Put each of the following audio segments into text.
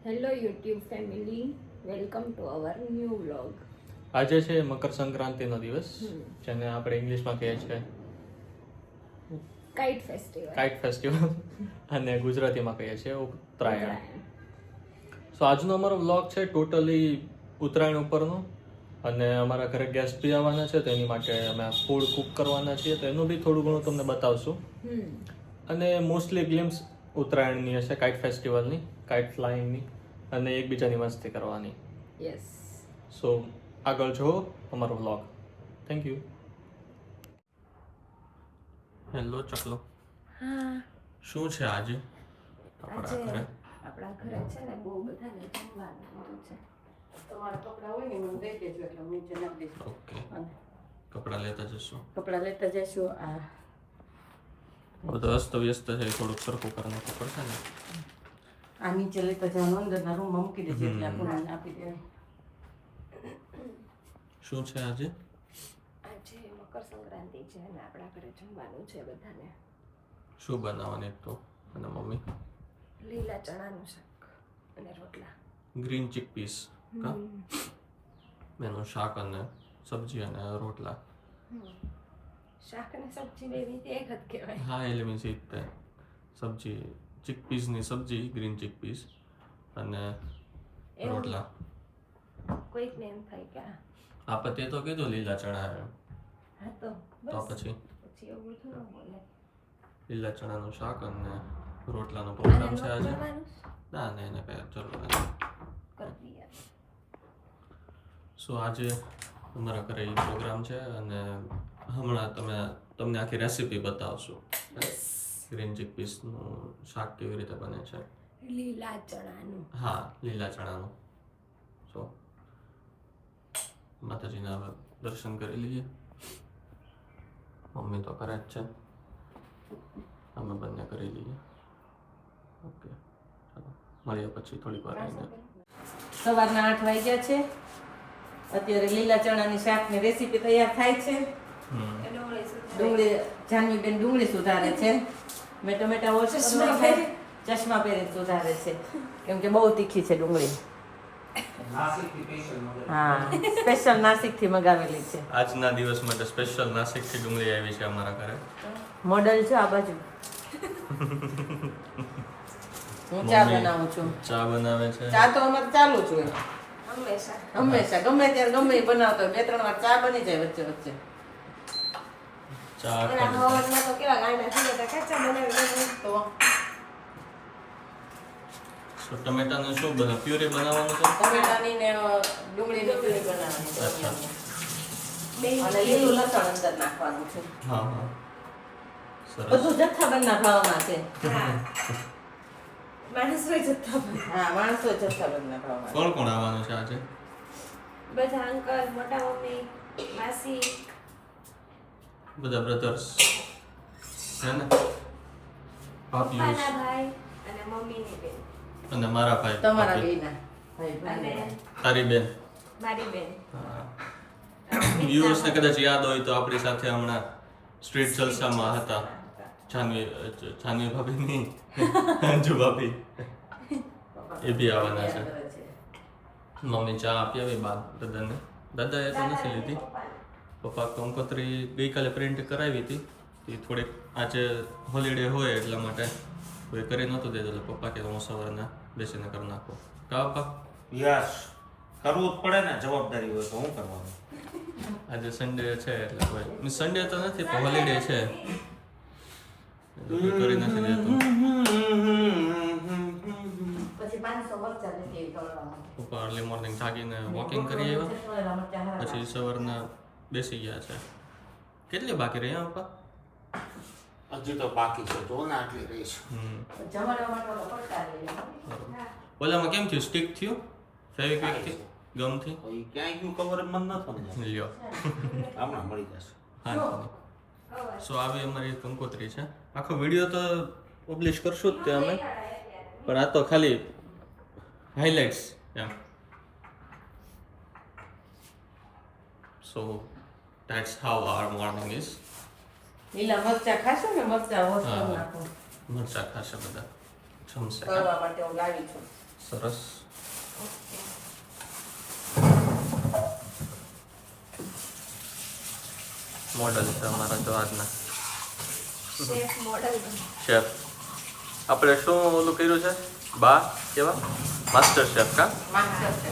Hello YouTube family, welcome to our new vlog. આજે છે મકર સંક્રાંતિનો દિવસ, જેને આપણે ઇંગ્લિશમાં કહીએ છીએ કાઇટ ફેસ્ટિવલ અને ગુજરાતીમાં કહીએ છીએ ઉત્તરાયણ. સો આજનો અમારો વ્લોગ છે ટોટલી ઉત્તરાયણ ઉપરનો, અને અમારા ઘરે ગેસ્ટ બી આવવાના છે, તો એની માટે અમે ફૂડ કુક કરવાના છીએ, તો એનું બી થોડું ઘણું તમને બતાવશું. અને મોસ્ટલી ગ્લિમ્સ ઉત્તરાયણની હશે, કાઇટ ફેસ્ટિવલની, કાઇટ ફ્લાઇંગની, અને એકબીજાની મસ્તી કરવાની. યસ. સો આગળ જુઓ અમારો વ્લોગ. Thank you. હેલો ચકલો, હા, શું છે આજે આપણા ઘરે? આપણા ઘરે છે ને બહુ બધાને જમવાનું છે. તમારા કપડા હોય ને મને દઈ દેજો એટલે હું નીચે નાખી દઈશ. ઓકે, કપડાં લેતા જશું. કપડા લેતા જઈશું. આ બધું અસ્ત વ્યસ્ત છે, થોડુંક સરખું કરી નાખવું પડશે ને. આ નીચે લેતા જવાનું, અંદરના રૂમમાં મૂકી દેજો એટલે આપણને આપી દેવાય. શું છે આજે? આજે મકર સંક્રાંતિ છે અને આપણા ઘરે જમવાનું છે બધાને. શું બનાવવાની તો? અને મમ્મી લીલા ચણાનું શાક અને રોટલા. ગ્રીન ચીકપીસ કા એનું શાક અને સબ્જી અને રોટલા. શાક અને સબ્જી બે રીતે એક જ કહેવાય. હા, એટલે મીન્સ તે સબ્જી, ચીકપીસની સબ્જી, ગ્રીન ચીકપીસ અને રોટલા. કોઈકને એમ થાય કે આપણે તે તો કીધું લીલા ચણા એમ. હા તો તો પછી એવું બધું ન બોલે. લીલા ચણાનું શાક અને રોટલાનો પ્રોગ્રામ છે આજે. કરવાનું ના ના, એને કઈ ચલો કરી દઈએ. સો આજે અમારા ઘરે એ પ્રોગ્રામ છે, અને હમણાં તમને આખી રેસીપી બતાવશું. ગ્રીન ચીકપીસનું શાક કેવી રીતે બને છે. લીલા ચણાનું. હા, લીલા ચણાનું. સો માતાજીના હવે દર્શન કરી લઈએ. મમ્મી તો કરે જ છે, અમે બંને કરી લઈએ. ઓકે, ચાલો મળીએ પછી થોડીક વાર રહીને. સવારના 8 વાગ્યા છે. અત્યારે લીલા ચણાની શાકની રેસીપી તૈયાર થાય છે. ડુંગળી, જાનવીબેન ડુંગળી સુધારે છે. મેં ટમેટા ઓછા ચશ્મા પહેરી સુધારે છે, કેમ કે બહુ તીખી છે ડુંગળી. હા, સ્પેશિયલ નાસિકથી મગાવેલી છે. આજના દિવસ માટે સ્પેશિયલ નાસિકથી ડુંગળી આવી છે અમારા ઘરે. મોડલ છે આ બાજુ. હું ચા બનાવું છું. ચા બનાવે છે. ચા તો અમારે ચાલુ જ હોય હંમેશા હંમેશા, ગમે ત્યારે ગમે એ બનાવતો હોય. 2-3 વાર ચા બની જાય વચ્ચે વચ્ચે. ચા અને હવારમાં તો કેવા ગાંડા થઈ ગયા કાચા બનાવી તો સો ટમેટાનું શું પ્યુરી બનાવવાનું છે? ટમેટાની ને ડુંગળીની પ્યુરી બનાવવાની છે. અચ્છા. અને લીલું લસણ અંદર નાખવાનું છે. હા હા, સરસ. બધું જથ્થાબંધના ભાવમાં છે. માણસો જતા હા, માણસો જથ્થાબંધના ભાવમાં. કોણ કોણ આવવાનું છે આજે? બધા અંકલ, મોટા મમ્મી, માસી, બધા બ્રધર્સ છે ને? ભાભીઓ પપ્પાના ભાઈ અને મમ્મીની બેન અને મારા ભાઈ. તમારા ભાભી. બેના ભાઈ અને ભાઈ. તારી બેન. મારી બેન. વ્યુઅર્સને કદાચ યાદ હોય તો આપણી સાથે હમણાં સ્ટ્રીટ જલસામાં હતા જાનવી ભાભી નહીં, અંજુ ભાભી, એ બી આવવાના છે. મમ્મી ચા આપી આવી બાદ દાદાએ તો નથી લીધી. પપ્પા કંકોત્રી ગઈકાલે પ્રિન્ટ કરાવી હતી, એ થોડીક આજે હોલિડે હોય એટલા માટે કોઈ કરી નહોતું દેતું, એટલે પપ્પા કે હું સવારના બેસીને કરી નાખું. કા પપ્પા? યસ, કરવું જ પડે ને, જવાબદારી હોય તો શું કરવાનું. આજે સન્ડે છે એટલે કોઈ સન્ડે તો નથી પણ હોલિડે છે એટલે કોઈ કરી નથી દેતું. પછી 500 મરચાં લીધી તળવામાં. પપ્પા અર્લી મોર્નિંગ જાગીને વોકિંગ કરી આવ્યા, પછી સવારના બેસી ગયા છે. કેટલી બાકી રહી પપ્પા? હજી તો બાકી છે, જો ને આટલી રહી છે. જમણવા માટે ઓલો પડકાર લઈ લો. ઓલામાં કેમ થયું? સ્ટીક થયું? ફેવિક્વિકથી? ગમથી? તો ઈ ક્યાંય ગયું ખબર જ મને નથી સમજાતી. લ્યો. હમણાં મળી જશે. હા. સો આવી અમારી કંકોત્રી છે. આખો વિડીયો તો પબ્લિશ કરશું જ તે અમે, પણ આ તો ખાલી હાઇલાઇટ્સ એમ. So that's how our morning is. લીલા મરચાં ખાશો ને? મરચાં હોશ કરી નાખો. મરચા ખાશે બધા, જમશે. તળવા માટે હું લાવી છું. સરસ. ઓકે. મોડલ છે અમારા જો આજના શેફ મોડલ શેફ. આપણે શું ઓલું કર્યું છે બા કેવા માસ્ટર શેફ કા? માસ્ટર છે.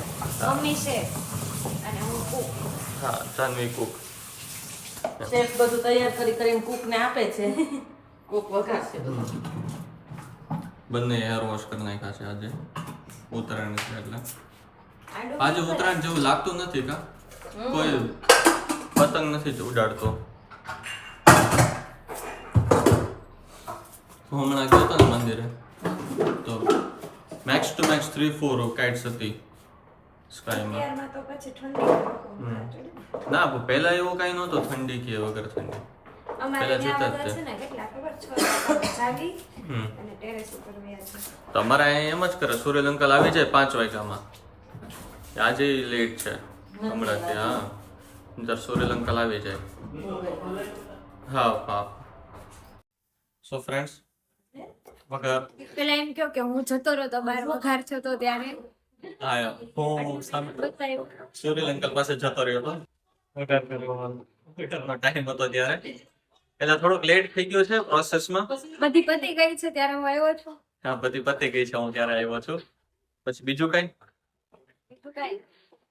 મમ્મી શેફ અને હું કુક. હા, જાનવી કુક. શેફ બધું તૈયાર કરીને કુકને આપે છે. કુક વઘારશે બધું. બંને હેર વોશ કરી નાખ્યા છે આજે ઉત્તરાયણ છે એટલે. આડું આજે ઉત્તરાયણ જેવું લાગતું નથી કા? કોઈ પતંગ નથી ઉડાડતો. હું હમણાં ગયો હતો ને મંદિરે તો મેક્સ ટુ મેક્સ 3-4 કાઇટ્સ હતી સ્કાયમાં. અત્યારમાં તો પછી ઠંડી ના પહેલા એવું કાંઈ નહોતું, ઠંડી કે વગર ઠંડી. અમારે પહેલા ત્યાં જોતા જ બધા તે. છે ને કેટલા ખબર 6 વાગે જાગી હમ. અને ટેરેસ ઉપર વ્યા છે. તો અમારે અહીંયા એમ જ કરે, સૂર્ય અંકલ આવી જાય 5 વાગ્યામાં. આજે લેટ છે હમણાં ત્યાં. અંદર સૂર્ય અંકલ આવી જાય. હા હા. સો ફ્રેન્ડ્સ વગર પેલા એમ કહો કે હું જતો રહ્યો બહાર વઘાર થયો તો ત્યારે હા હું સામે બતાવ્યું. સૂર્ય અંકલ પાસે જતો રહ્યો હતો વગર કર્યો ટાઈમ હતો ત્યારે. એટલે થોડુંક લેટ થઈ ગયું છે પ્રોસેસમાં. બધી પતી ગઈ છે ત્યારે હું આવ્યો છું. હા, બધી પતી ગઈ છે, હું ત્યારે આવ્યો છું. પછી બીજું કઈ બીજું કાંઈ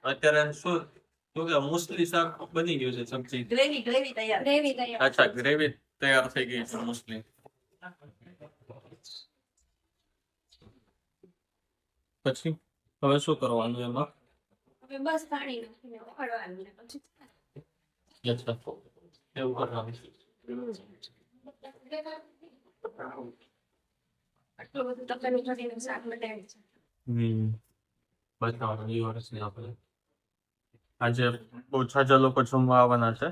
અત્યારે શું શું કે મુસલી શાક બની ગયું છે સબ્જી. ગ્રેવી તૈયાર. ગ્રેવી તૈયાર. અચ્છા, ગ્રેવી તૈયાર થઈ ગઈ છે મુસલી. પછી હવે શું કરવાનું એમાં? હવે બસ પાણી નાખીને ઉકળવાનું ને પછી અચ્છા, એવું કરવાનું. આટલું બધું તપેલું ભરીને શાક બનાવ્યું છે. બતાવવાનું એ વર્ષની આપણે આજે બહુ છાજા લોકો જમવા આવવાના છે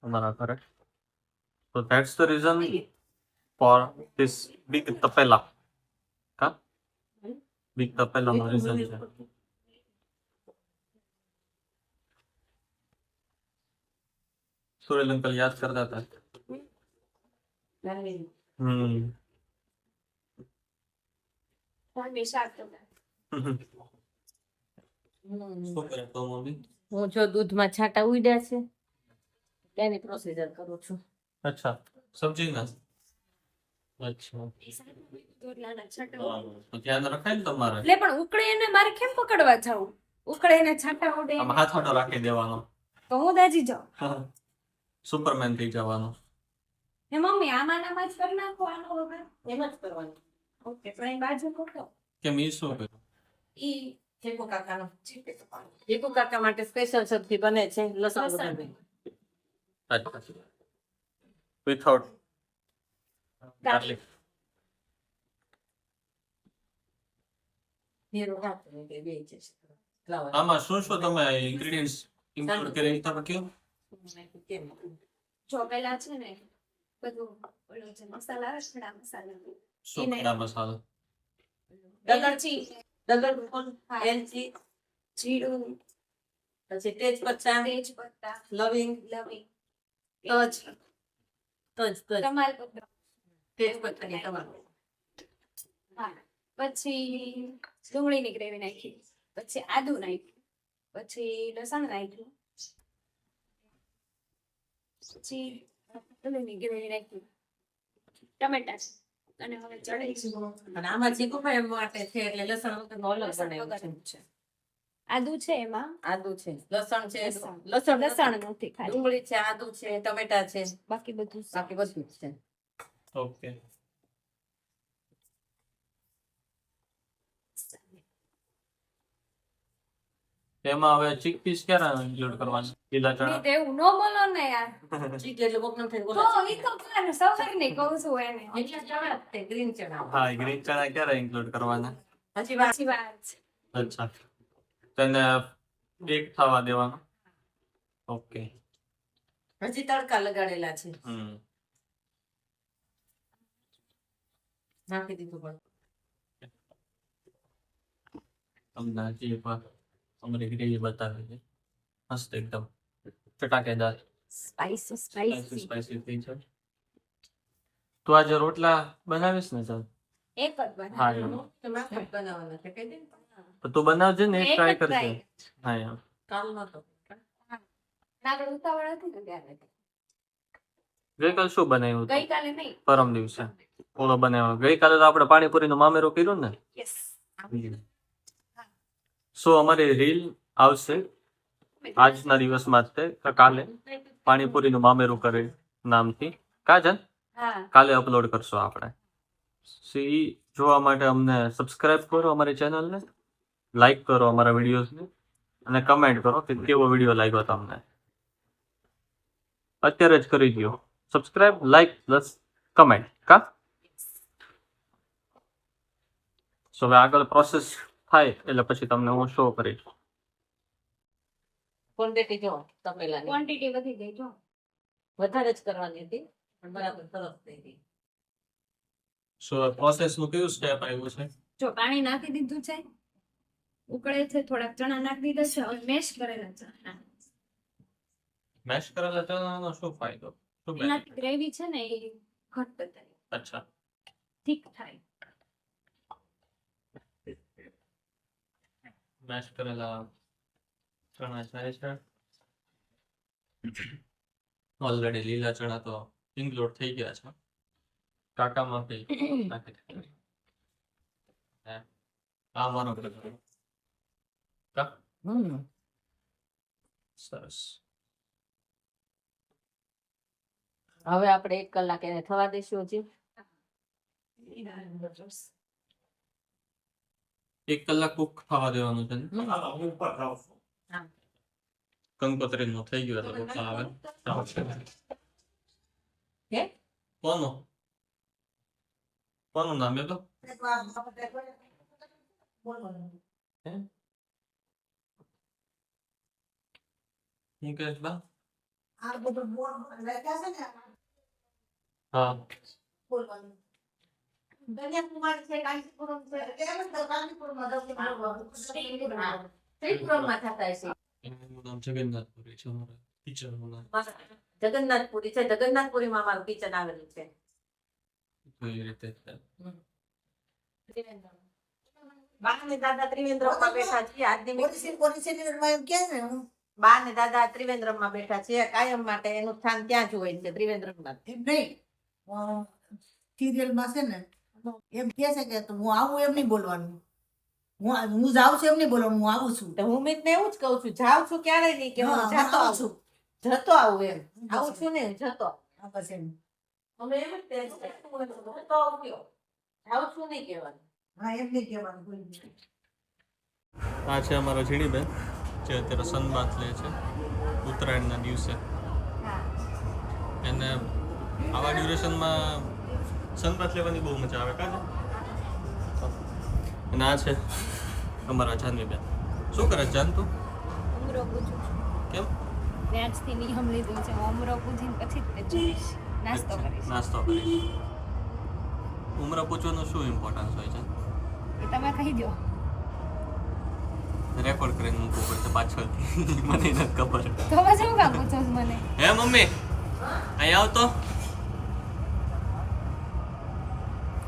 અમારા ઘરે. તો that's the reason for this big તપેલા. કા બિગ તપેલાનો રીઝન છે. સુરેલ અંકલ યાદ કરતા હતા. મમ્મી શાક તો શું કરે તો મમ્મી? હું જો દૂધમાં છાંટા ઉડ્યા છે તેની પ્રોસીજર કરું છું. અચ્છા, સબ્જી ના. અચ્છા, રોટલાના છાંટા. તો ધ્યાન રખાય ને તમારે. લે પણ ઉકળે એને મારે કેમ પકડવા જાવું? ઉકળે એને છાંટા ઉડે આમ હાથ વાટો રાખી દેવાનો. તો હું દાજી જાઉં. સુપરમેન થઈ જવાનું. હે મમ્મી આમાં જ કરી નાખો આનો વગર. એમ જ કરવાનું. ઓકે તો અહીં બાજુ કોકો કેમ ઈ શું કર્યું? ઈ ચીકુ કાકાનો. ચીકુ કાકા માટે સ્પેશિયલ સબ્જી બને છે લસણ લસણ. વગરની. અચ્છા, વિથઆઉટ ગાર્લિક. જીરું નાખીને તે બેય જશે. ફ્લાવર. આમાં શું શું તમે ઇન્ગ્રેડિયન્ટ્સ ઇન્ક્લુડ કરી તમે કયો? કેમ? જો પેલા છે ને બધું ઓલો જે મસાલા આવે છે ખડા મસાલા શું એને- ખડા મસાલા? એલચી ડગર ફૂલ, હા. એલચી, જીરું પછી તેજપત્તા, તેજપત્તા લવિંગ, લવિંગ તજ, તજ, તમાલપત્ર તેજપત્તાની તમામ. હા પછી ડુંગળીની ગ્રેવી નાખી પછી આદુ નાખ્યું પછી લસણ નાખ્યું પછી ડુંગળીની ગ્રેવી નાખી ટમેટા અને હવે ચડાઈ અને આમાં ચીકુભાઈ માટે છે એટલે લસણ વગરનો અલગ બનાવ્યું છે. આદુ છે એમાં આદુ છે, લસણ છે, લસણ. લસણ લસણ નથી ખાલી ડુંગળી છે, આદુ છે, ટમેટા છે, બાકી બધું બાકી બધું જ છે. ઓકે. એમાં હવે ચીકપીસ ક્યારે ઇન્ક્લુડ કરવાનું? લીલા ચણા. નહીં, એવું ન બોલો ને યાર ચીક એટલે કોકનું થઈને બોલે તો છે. ઈ તો કાંઈ સવારની કહું છું એને એટલા ચણા જ તે ગ્રીન ચણા. હા, ગ્રીન ચણા ક્યારે ઇન્ક્લુડ કરવાના? હજી વાત સાચી વાત છે. અચ્છા, તેને એક થવા દેવાનો. ઓકે. હજી તડકા લગાડેલા છે. નાખી દીધું પણ તમને હજી એકવાર અમારી ગ્રેવી બતાવી છે. મસ્ત એકદમ ચટાકેદાર સ્પાઈસી સ્પાઈસી સ્પાઈસી સ્પાઈસી થઈ છે. તો આજે રોટલા બનાવીશ ને ચાલ? એક જ હા બનાવવાનું. બનાવવાના છે કઈ દે તો તું બનાવજે ને એક જ ટ્રાય કરજે. try. હા યાર કાલનો તો આગળ ઉતાવળ હતી ને ત્યારે. ગઈકાલે શું બનાવ્યું હતું? ગઈકાલે નહીં. પરમ દિવસે ઓલો બનાવ્યો. ગઈકાલે તો આપણે પાણીપુરીનો મામેરો કર્યો ને. યસ. સો અમારી રીલ આવશે આજના દિવસમાં જ તે કાલે પાણીપુરીનું મામેરું કરે નામથી. કાજન હા. કાલે અપલોડ કરશો આપણે. સી જોવા માટે અમને સબસ્ક્રાઇબ કરો અમારી ચેનલને, લાઈક કરો અમારા વિડીયોઝને અને કમેન્ટ કરો કે કેવો વિડીયો લાગ્યો તમને. અત્યારે જ કરી દો સબસ્ક્રાઇબ, લાઈક પ્લસ કમેન્ટ. કા સો હવે આગળ પ્રોસેસ થાય એટલે પછી તમને હું શો કરીશ. ક્વોન્ટિટી જો તપેલાની ક્વોન્ટિટી વધી ગઈ જો. વધારે જ કરવાની હતી પણ બરાબર સરસ થઈ ગઈ. સો પ્રોસેસનું કયું સ્ટેપ આવ્યું છે? જો પાણી નાખી દીધું છે, ઉકળે છે, થોડાક ચણા નાખી દીધા છે, હવે મેશ કરેલા ચણા. મેશ કરેલા ચણાનો શું ફાયદો? શું benefit? એનાથી ગ્રેવી છે ને એ ઘટ્ટ થાય, અચ્છા થીક થાય. મેશ કરેલા ચણા જાય છે. ઓલરેડી લીલા ચણા તો ઇન્ક્લુડ થઈ ગયા છે. કાકામાં બી નાખી દીધું. હે, આ મારો પ્રકાર. કા સરસ. હવે આપણે 1 કલાક એને થવા દઈશું હજી. 1 કલાક કુક થવા દેવાનું છે ને? ઉપર થાવ. કંકોત્રી નો થઈ ગયો એટલે પપ્પા આવે. હે કોનું નામ એ તો? હું કહેશ બા? હા ત્રિપુરામાં થતા હશે. એનું નામ જગન્નાથપુરી છે. અમારા કિચનનું નામ જગન્નાથપુરી છે. જગન્નાથપુરીમાં અમારું કિચન આવેલું છે. તો એ રીતે જ છે. બા ને દાદા ત્રિવેન્દ્રમાં બેઠા છીએ. આજની બા ને દાદા ત્રિવેન્દ્રમાં બેઠા છીએ. કાયમ માટે એનું સ્થાન ત્યાં જ હોય છે, ત્રિવેન્દ્રમાં. એમ નહીં સિરિયલમાં છે ને એમ કે છે કે હું આવું એમ નહીં બોલવાનું, હું જાઉં છું એમ નહીં બોલવાનું, હું આવું છું. તો હું મિતને એવું જ કહું છું, જાઉં છું ક્યારે નહીં કે હું હા, જતો આવું આવું છું. જતો આવું એમ આવું છું ને જતો. આ બસ એમ. અમે એમ જ કહીએ છીએ, જતો આવ્યો જાઉં છું નહીં કહેવાનું. હા એમ નહીં કહેવાનું કોઈને. આ છે અમારો ઝીણીબેન જે અત્યારે સનબાથ લે છે ઉત્તરાયણના દિવસે. એને આવા ડ્યુરેશનમાં સનબાથ લેવાની બહુ મજા આવે. કાજે અને આ છે અમારા જાનવીબેન. શું કરે છે જાન તું? ઉમરો પૂછું છું. કેમ? વ્યાજથી નિયમ લીધું છે, ઉમરો પૂછીને પછી જ તે જોઈશ. નાસ્તો કરીશ. નાસ્તો કરીશ. ઉમરા પૂછવાનું શું ઇમ્પોર્ટન્સ હોય છે? એ તમે કહી દો. રેકોર્ડ કરીને મૂકવું પડશે પાછળથી. મને નથી ખબર. તો પછી હું કામ પૂછો છો મને? હે મમ્મી અહીં આવતો.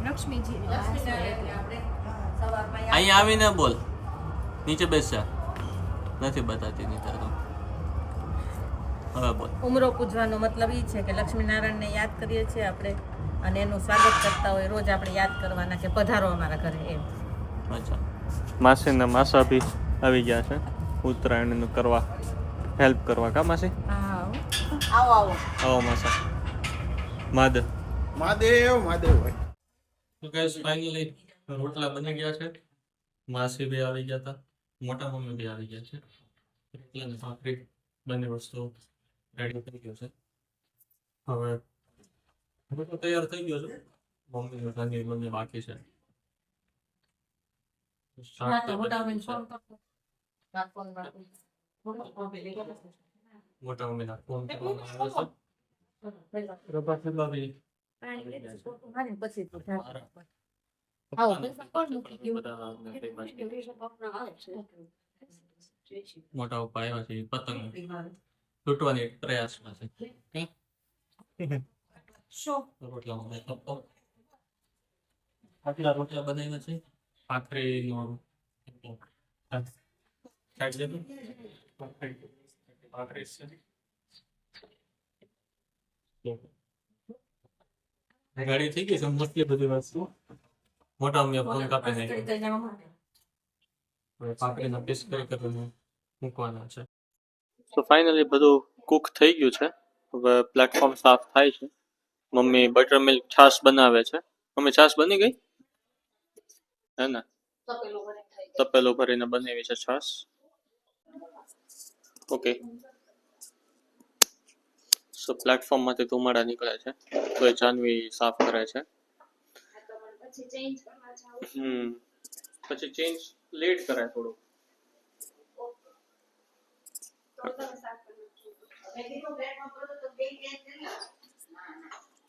લક્ષ્મીજીનો વાસ છે એટલે. સવારમાં અહીં આવીને બોલ. નીચે બેસજા. નથી બતાતી નીચે તો. હવે બોલ. ઉમરો પૂજવાનો મતલબ એ છે કે લક્ષ્મીનારાયણને યાદ કરીએ છીએ આપણે અને એનું સ્વાગત કરતા હોય. રોજ આપણે યાદ કરવાના કે પધારો અમારા ઘરે એમ. અચ્છા. માસી ને માસા બી આવી ગયા છે ઉત્તરાયણનું કરવા હેલ્પ કરવા. કા માસી? આવો આવો આવો માસા. મહાદેવ ભાઈ. તો ગાઈસ ફાઇનલી રોટલા બની ગયા છે. માસી બી આવી ગયા હતા, મોટા મમ્મી બી આવી ગયા છે. રોટલા ને ભાખરી બંને વસ્તુ રેડી થઈ ગયો છે. હવે તો તૈયાર થઈ ગયો છે. મમ્મી સાંજે બંને બાકી છે. શાક તો બની ગયું છે. મોટા મમ્મીના ફોન કરવામાં આવ્યો છે. પ્રભા ફેબા બી પછી તો મારા આવો. બધા મોટા પપ્પા આવ્યા છે. પતંગ લૂંટવાની પ્રયાસમાં છે. રોટલામાં મેં થપ્પો. આટલા રોટલા બનાવ્યા છે. ભાખરીનો સાઈડ લેતો. ભાખરી છે. ગાડી થઈ ગઈ છે મોસ્ટલી બધી વસ્તુ. મોટા મેં ફોન કાપે નહીં. ભાખરીના પીસ કરીને મૂકવાના છે. તો ફાઇનલી બધું કુક થઈ ગયું છે. હવે પ્લેટફોર્મ સાફ થાય છે. મમ્મી બટર મિલ્ક છાશ બનાવે છે. મમ્મી છાશ બની ગઈ હે ને? તપેલું ભરીને બનાવી છે છાશ. ઓકે. સો પ્લેટફોર્મ માંથી ધુમાડા નીકળે છે તો એ જાનવી સાફ કરે છે. પછી ચેન્જ લેટ કરાય થોડું.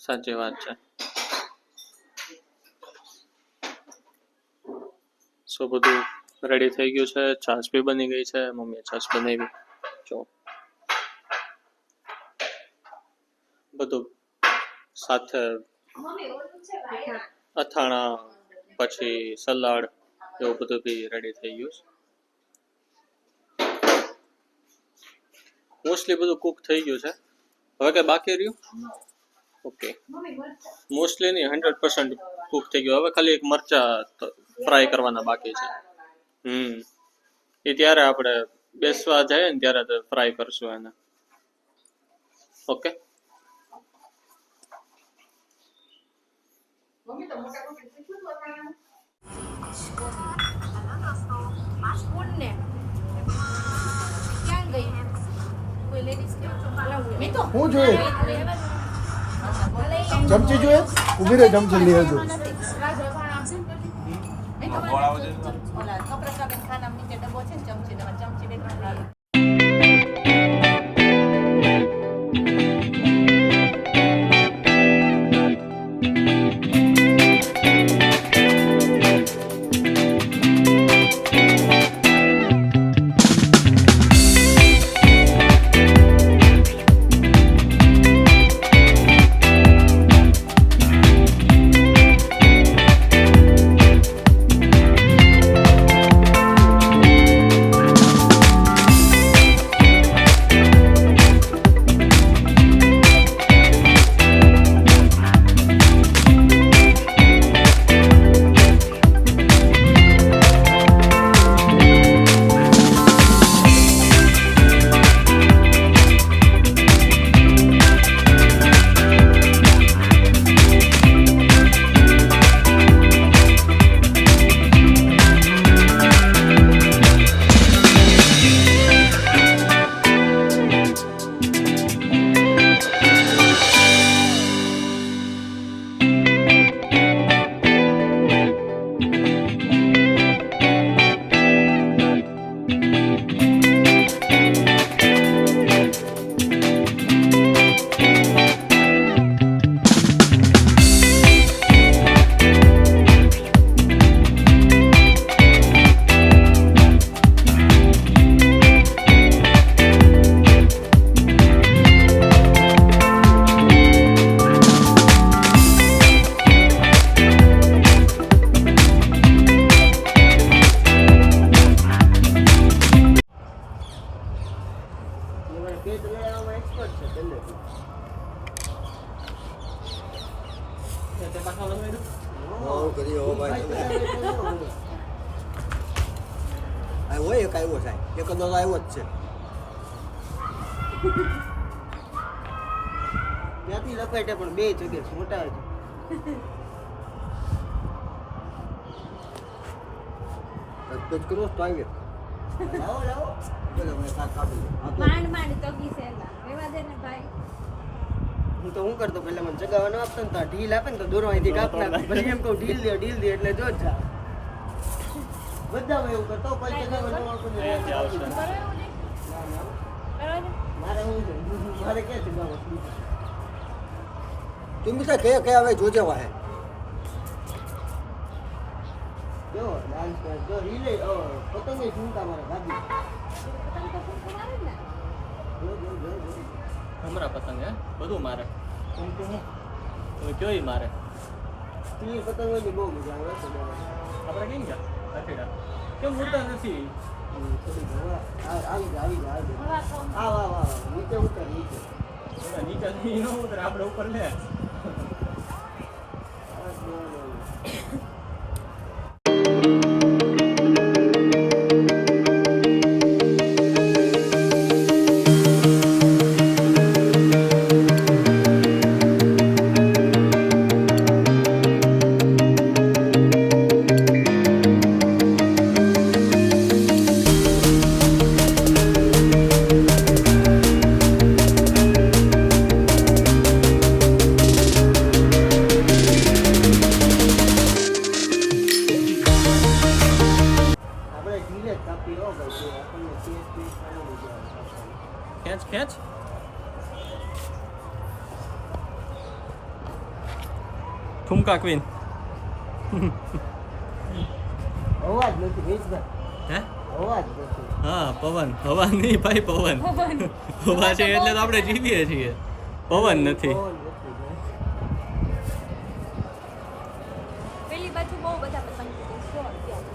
સાચી વાત છે. સો બધું રેડી થઈ ગયું છે. છાશ બી બની ગઈ છે. મમ્મીએ છાશ બનાવી. જો બધું સાથે અથાણા પછી સલાડ એવું બધું બી રેડી થઈ ગયું છે. મોસ્ટલી બધું કુક થઈ ગયું છે. હવે કઈ બાકી રહ્યું? ઓકે. મોસ્ટલી નહીં 100% કુક થઈ ગયું. હવે ખાલી એક મરચા ફ્રાય કરવાના બાકી છે. એ ત્યારે આપણે બેસવા જાય ને ત્યારે ફ્રાય કરશું એને. ઓકે. હું જોઈએ ચમચી જોઈએ ઉભી રહે ચમચી લઈ આવજો. ઓલા કપડા કાપીને ખાના નીચે ડબ્બો છે ને ચમચી બે ત્રણ લઈ આવો. આવ્યો એક આવ્યો સાહેબ એક દોડો આવ્યો જ છે. ત્યાંથી લપેટે પણ બે જગ્યાએ મોટા છે. કરો તો આવ્યો લાવો લાવો બોલો મેં સાથ કાપી માંડ તો ગીસેલા રેવા દે ને ભાઈ. હું તો હું કરતો પહેલા મને જગાવવાનો આપતો ને તો ઢીલ આપે ને તો દોરો અહીંથી કાપ નાખ. પછી એમ કહું ઢીલ દે એટલે જો જ જા બધા એવું કરતો પછી જગાવવાનો આપતો ને મારે હું મારે ક્યાં જગાવો તું બીજા કયા કયા હવે જોજે વાહે જો ડાન્સ કર જો રીલે પતંગે ઝૂમતા મારે ગાડી પતંગ તો ખૂબ મારે ને. હમણાં પતંગ હે બધું મારે કેમ કે હું તમે કયો ઈ મારે તીર પતંગ હોય ને બહુ મજા આવે છે આપણે કેમ ગયા અઠેડા કેમ ઉડતા નથી આવી જા આવી જા હવા ખાવ. આવ નીચે ઉતર નીચે ઓલા નીચે નહીં ન ઉતરે આપણે ઉપર લે આપણે ઢીલે જ કાપી હો ભાઈ તો આપણને તેજ ખાવાનું મજા આવે ખેંચ ખેંચ ઠુમકા ક્વીન અવાજ નથી વેચભાઈ હે અવાજ નથી હા પવન હવા નહીં ભાઈ પવન હવા છે એટલે તો આપણે જીવીએ છીએ પવન નથી પવન નથી ભાઈ. પેલી બાજુ બહુ બધા પતંગ છે. જો અત્યારે.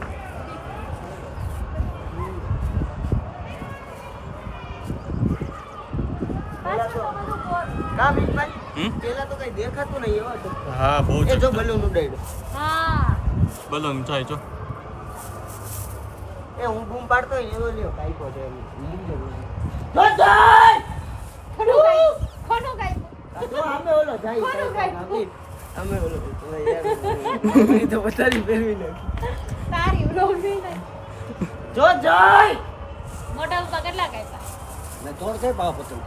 પાછળ તો બધું બોર. કા મીઠભાઈ હમ? પેલા તો કઈ દેખાતું નહીં એવા તો હા બહુ એ જો ચડતા. બલૂન ઉડાડ્યો હા બલૂન જાય જો એ હું બૂમ પાડતો હોય ને એવો લ્યો કાઈકો છે એમ લીંજો ખોટું ગાય. જો અમે ઓલો જાય કોનું કાંઈકો, અમે ઓલો યાર તો બતારી ફેરવી નાખી તારી વ્લોગ નહીં થાય. જો જાય મોટા ઉપર કેટલા કાપ્યા? ને તોડ કઈ પાવ પતંગ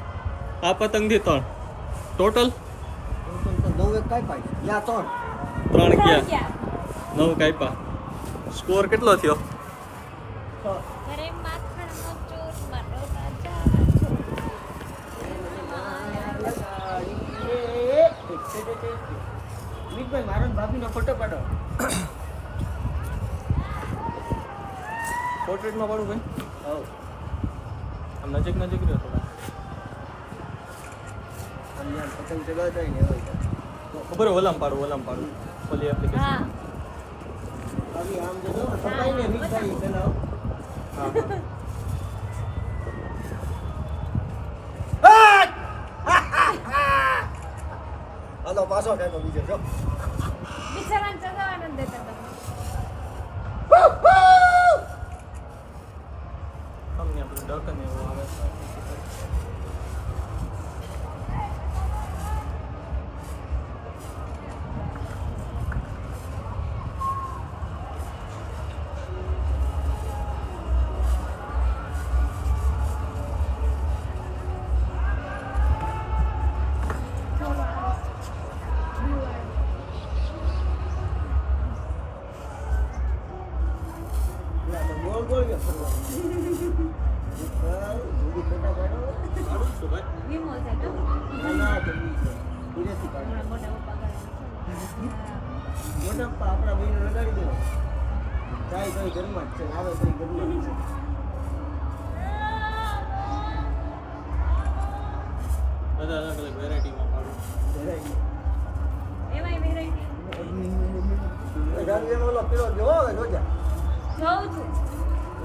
આ પતંગ થી 3 ટોટલ તો નવ એક કઈ પાઈ યા તોડ 3 ગયા ગયા. 9 કાપ્યા સ્કોર કેટલો થયો ઘરે માખણનો ચોર મારો રાજા. મીઠભાઈ મારો ને ભાભીનો ફોટો પાડો પોર્ટ્રેટમાં પાડું ભાઈ હવ આમ નજીક નજીક રહ્યો થોડા આમ યાર પતંગ ચગાવતા હોય ને એવો ખબર હોય ઓલામ પાડું ઓલી એપ્લિકેશન હા ભાભી આમ જો કપાઈ ને મીઠભાઈ પેલા હા હાલો પાછો કાંઈકો બીજો જો બિચારાને ચગાવવા નથી દેતા તમે. અમને આપણે ડક ને એવું આવે છે ગોળ ગોળ કે ફરવાનું જલ્દી ફોટા પાડો પાડું છું ભાઈ વીમો છે તો. ના જલ્દી ધીરેથી પાડો હમણાં મોટા પપ્પા કરે. મોટા પપ્પા આપણા ભાઈને લગાડી દેવા જાય તો ઘરમાં જ છે ને આવે તો ઘરમાં જ છે બધા અલગ અલગ વેરાયટીમાં પાડું એમાંય વેરાયટી ગાંધીનો ઓલો પેલો જોવો હવે જોજા જોઉં છું.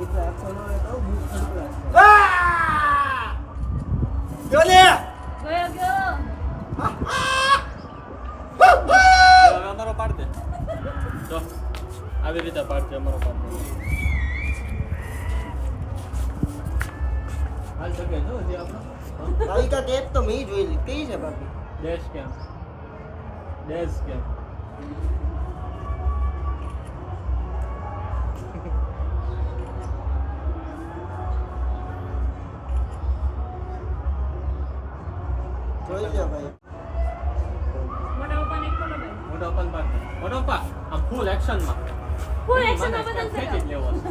એટલે આખો નો તો બૂટ ખડકડા ગયો ગયો. હવે અમારો પાડ દે જો આવી રીતે પાડજે અમારો પાડ દે હાલ શકે જો હજી આપણો કાલિકા ટેપ તો મેં જોયેલી કઈ છે બાકી ડેશ કેમ જોઈ લે ભાઈ મોટા પપ્પાને ખોલો ભાઈ. મોટો પપ્પા પાડ દે મોટો પપ્પા આમ ફૂલ એક્શનમાં Full action માં પતંગ ખેંચી જ લેવો છે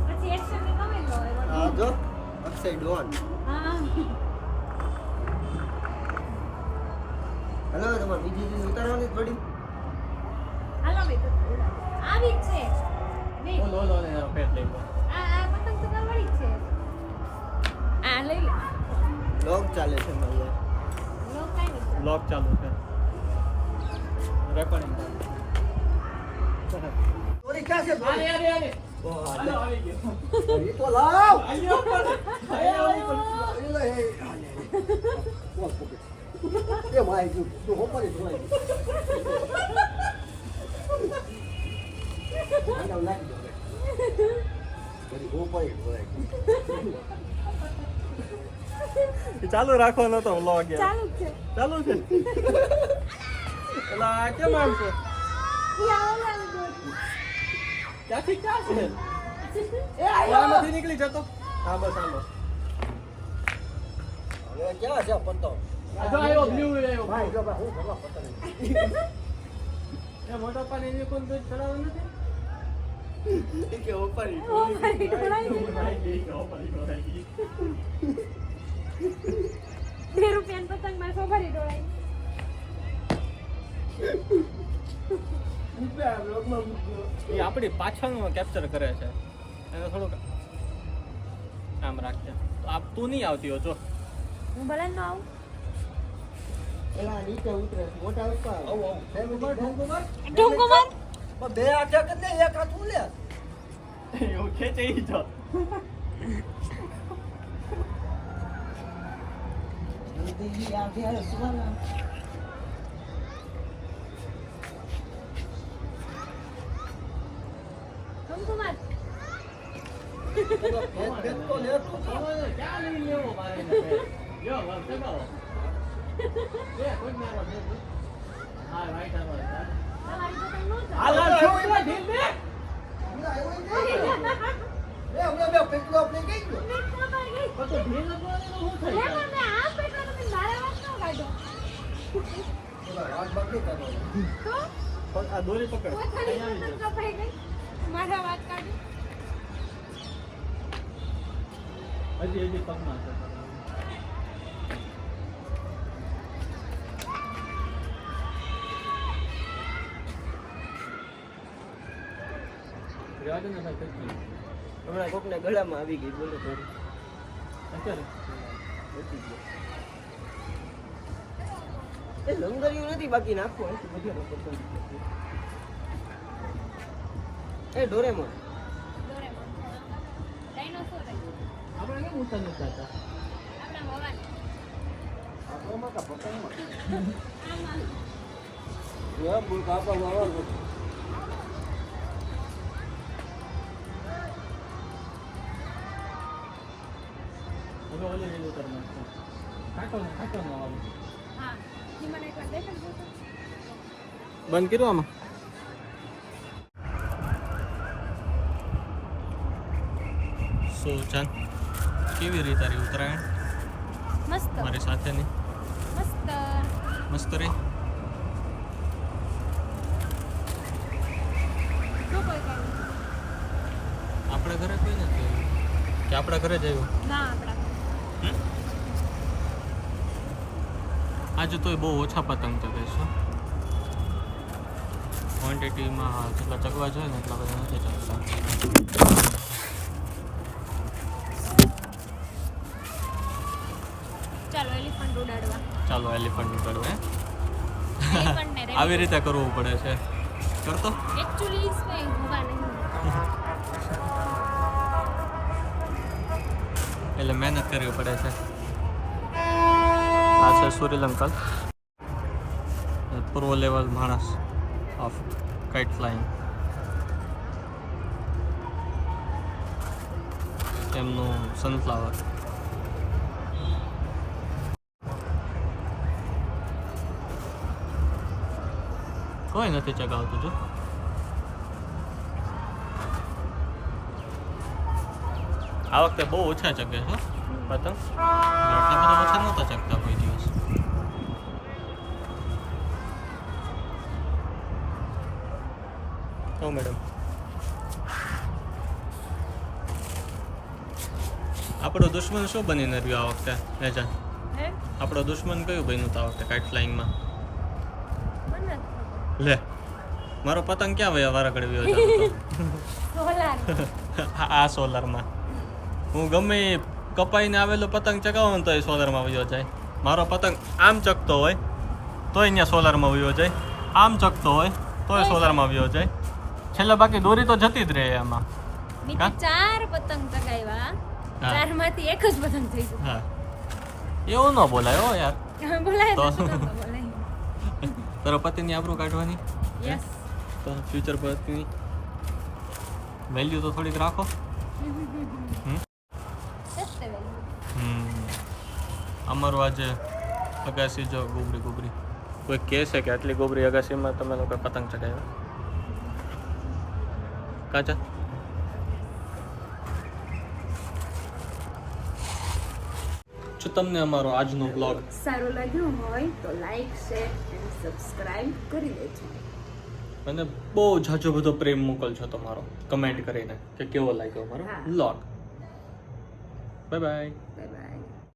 પછી action ની comment નો હોય. આ જો અક્ષય ડોન હા. હલો તમારે બીજી ચીજ ઉતારવાની જ પડી હાલો ભાઈ તો આવી જ છે. નહીં. ઓલો ને પેટ લઈ લો આ પતંગ તો કરવા ખબર જ છે આ લઈ લે લોક ચાલે છે મારે લો કાઈ નહીં બ્લોગ ચાલુ છે રેકોર્ડિંગ ચોરી ક્યાં છે ચોરી? અરે ઓ, આ હાલો આવી ગયો એ તો લાવ આયો પણ એ ભાઈ તું હોપરી ધોઈ આનો લાગી ગયો બધી હોપરી ધોઈ ચાલુ રાખવાનો તો વ્લોગ યાર ચાલુ જ છે ચાલુ છે એલા આ કેમ આમ છે ક્યાંથી ક્યાં છે ઓલા નથી નીકળી જતો હા બસ હાલો હવે ક્યાં છે પત્તો આ જો આવ્યો બ્લુ આવ્યો ભાઈ જો ભાઈ હું કરવા પત્તો નહીં એ મોટા પાણી ની કોઈ દૂધ ચડાવવાનું નથી કે હોપરી ₹2 પતંગમાં સોભારી ડોળાઈ એ આપણી પાછળનું કેપ્ચર કરે છે એને થોડુંક આમ રાખજે તો આપ તું નહીં આવતી હો જો હું ભલે ન આવું એલા નીચે ઉતરે મોટા ઉપર આવ આવ ઢોંગો માર બે હાથ કે ને એક હાથ ઉલે એવું ખેંચે ઈ જો જલ્દી આ ઘેર સુવાના ઢોંગો માર તો લે તું ક્યાં લઈ લેવો મારે જો વળતે ગાઓ એ કોઈ ના આવે હા રાઈટ આવે તમારી પતંગ નો ચાલે હાલ હાલ છોકરા ઢીલ દે બે પેટલો આપણે કઈ ગયો મેં ખબર ગઈ તો ઢીલ લગવાને તો શું લે થઈ પણ મેં આ પેટો તમે મારા વાત ન કાઢો હાથ બાકી કરવાનો તો જાય આ દોરી પકડ પોતાની અહીં આવી પતંગ કપાઈ ગઈ મારા વાત કાઢો જાય હજી પગમાં છે રેવા દે ને ભાઈ કેટલી હમણાં કોકને ગળામાં આવી ગઈ બોલો થોડી અત્યારે બચી ગયો એ લંગરિયું નથી બાકી નાખવું અહીંથી બધે પસંદ એ ડોરેમોન ડોરેમોન ડાયનોસોર આપણે કેમ ઊંચા નથી હતા આપણા ભગવાન આપણામાં કા પતંગમાં આમાં યા બોલ કાપા વાળો હવે ઓલે લીલું કરી નાખશું કાંટો નો આવે હા ઈ મને એકવાર દેખાડજો તો બંધ કર્યું આમાં સો ચાન કેવી રીતે તારી ઉત્તરાયણ મસ્ત મારી સાથેની મસ્ત મસ્ત રહી શું કોઈ કાંઈ આપણા ઘરે કોઈ નથી આવ્યું કે આપણા ઘરે જ આવ્યું ના આપણા આજે તોય બહુ ઓછા પતંગ ચગાવીશું ક્વોન્ટિટીમાં જેટલા ચગવા જોઈએ ને એટલા બધા નથી ચગતા ચાલો એલિફન્ટ ઉડાડવા ચાલો એલિફન્ટ ઉડાડવું એલિફન્ટ ને આવી રીતે કરવું પડે છે કરતો एक्चुअली इसमें हुआ नहीं એટલે મહેનત કરવી પડે છે આ છે સુરીલ અંકલ પૂર્વ લેવલ માણસ ઓફ કાઇટ ફ્લાઇંગ તેમનું સનફ્લાવર કોઈ નથી ચગાવતું જો આ વખતે બહુ ઓછા ચગે છે પતંગ આટલા બધા ઓછા નહોતા ચગતા કોઈ દિવસ તો મેડમ આપણો દુશ્મન શું બનીને રહ્યો આ વખતે નેજા है આપણો દુશ્મન કયું બન્યું તો આ વખતે કાઇટ ફ્લાઇંગમાં મને લે મારો પતંગ ક્યાં વયા વારા ઘડી વ્યો સોલાર આ સોલારમાં હું ગમે એ કપાઈને આવેલો પતંગ ચગાવો ને તો એ સોલારમાં વયો જાય. મારો પતંગ આમ ચકતો હોય તોય અહીંયા સોલારમાં વયો જાય, આમ ચકતો હોય તોય સોલારમાં વયો જાય. છેલ્લે બાકી દોરી તો જતી જ રહે એમાં. મેં તો 4 પતંગ ચગાવ્યા, હા. 4 માંથી એક જ પતંગ થઈ ગયું. હા એવું ન બોલાય હો યાર. બોલાય તો? તો શું કામ બોલાય? તારા પતિની આબરૂ કાઢવાની યસ. તો ફ્યુચર પતિની વેલ્યુ તો થોડીક રાખો. અમારું આજે અગાસી જો ગોબરી કોઈ કહે છે કે આટલી ગોબરી અગાસીમાં તમે લોકો પતંગ ચગાવ્યા કાચા. જો તમને અમારો આજનો બ્લોગ સારું લાગ્યું હોય તો લાઈક શેર અને સબસ્ક્રાઇબ કરી દેજો. અને બહુ ઝાઝો બધો પ્રેમ મોકલજો તમારો કમેન્ટ કરીને કે કેવો લાગ્યો અમારો હા. Blog. Bye bye. Bye bye.